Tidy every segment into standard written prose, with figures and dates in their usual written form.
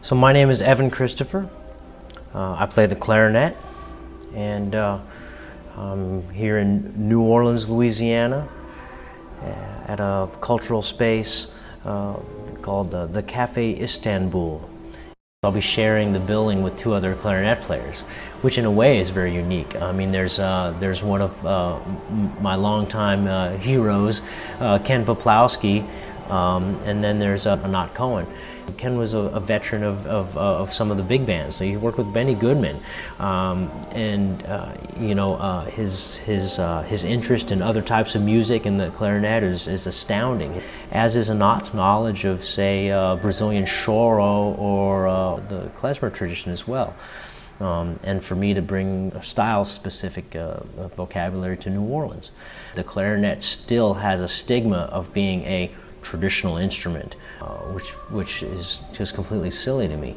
So my name is Evan Christopher. I play the clarinet, and I'm here in New Orleans, Louisiana, at a cultural space called the Cafe Istanbul. I'll be sharing the building with two other clarinet players, which in a way is very unique. I mean, there's one of my longtime heroes, Ken Poplowski, and then there's Anat Cohen. Ken was a veteran of some of the big bands. So he worked with Benny Goodman, and his interest in other types of music and the clarinet is astounding. As is Anat's knowledge of, say, Brazilian choro or the klezmer tradition as well. And for me to bring a style-specific vocabulary to New Orleans. The clarinet still has a stigma of being a traditional instrument, which is just completely silly to me.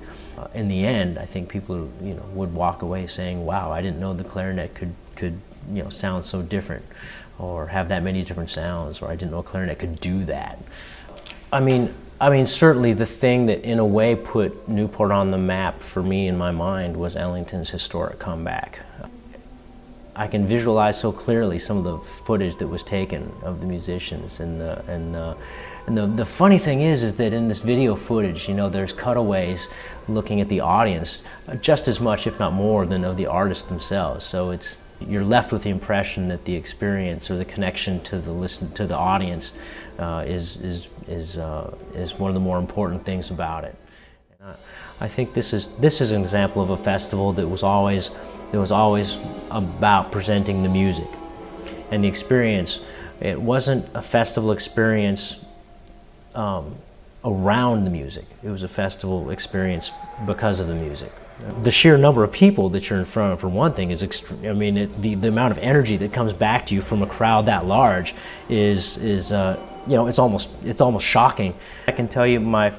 In the end, I think people would walk away saying, "Wow, I didn't know the clarinet could sound so different, or have that many different sounds, or I didn't know a clarinet could do that." I mean, certainly the thing that in a way put Newport on the map for me in my mind was Ellington's historic comeback. I can visualize so clearly some of the footage that was taken of the musicians, and the funny thing is that in this video footage, there's cutaways looking at the audience just as much, if not more, than of the artists themselves. So you're left with the impression that the experience or the connection to the audience is one of the more important things about it. I think this is an example of a festival that was always about presenting the music and the experience. It wasn't a festival experience around the music. It was a festival experience because of the music. The sheer number of people that you're in front of, for one thing, is extreme. I mean, the amount of energy that comes back to you from a crowd that large is it's almost shocking. I can tell you my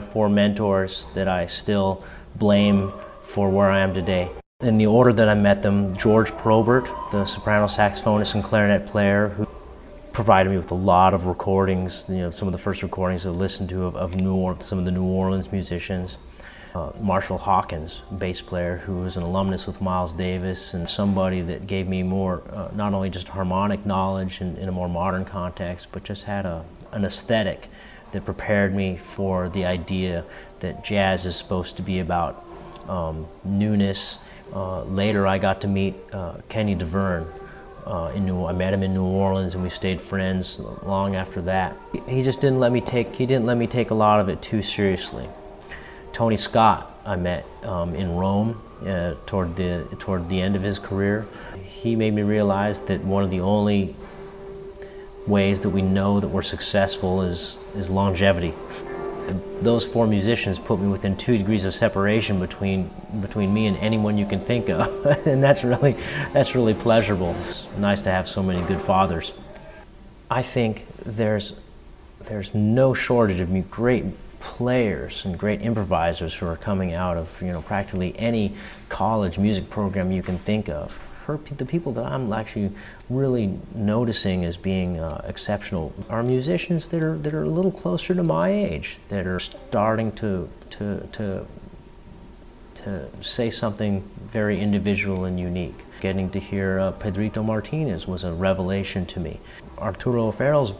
four mentors that I still blame for where I am today. In the order that I met them: George Probert, the soprano saxophonist and clarinet player, who provided me with a lot of recordings, some of the first recordings I listened to of some of the New Orleans musicians. Marshall Hawkins, bass player, who was an alumnus with Miles Davis, and somebody that gave me more, not only just harmonic knowledge in a more modern context, but just had an aesthetic that prepared me for the idea that jazz is supposed to be about newness. Later I got to meet Kenny DeVerne. I met him in New Orleans, and we stayed friends long after that. He just didn't let me take a lot of it too seriously. Tony Scott I met in Rome toward the end of his career. He made me realize that one of the only ways that we know that we're successful is longevity. And those four musicians put me within 2 degrees of separation between me and anyone you can think of, and that's really pleasurable. It's nice to have so many good fathers. I think there's no shortage of great players and great improvisers who are coming out of practically any college music program you can think of. The people that I'm actually really noticing as being exceptional are musicians that are a little closer to my age, that are starting to say something very individual and unique. Getting to hear Pedrito Martinez was a revelation to me. Arturo O'Farrell's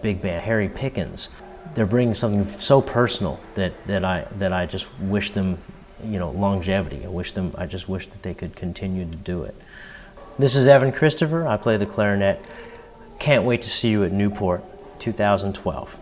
big band, Harry Pickens, they're bringing something so personal that I just wish them longevity. I just wish that they could continue to do it. This is Evan Christopher. I play the clarinet. Can't wait to see you at Newport 2012.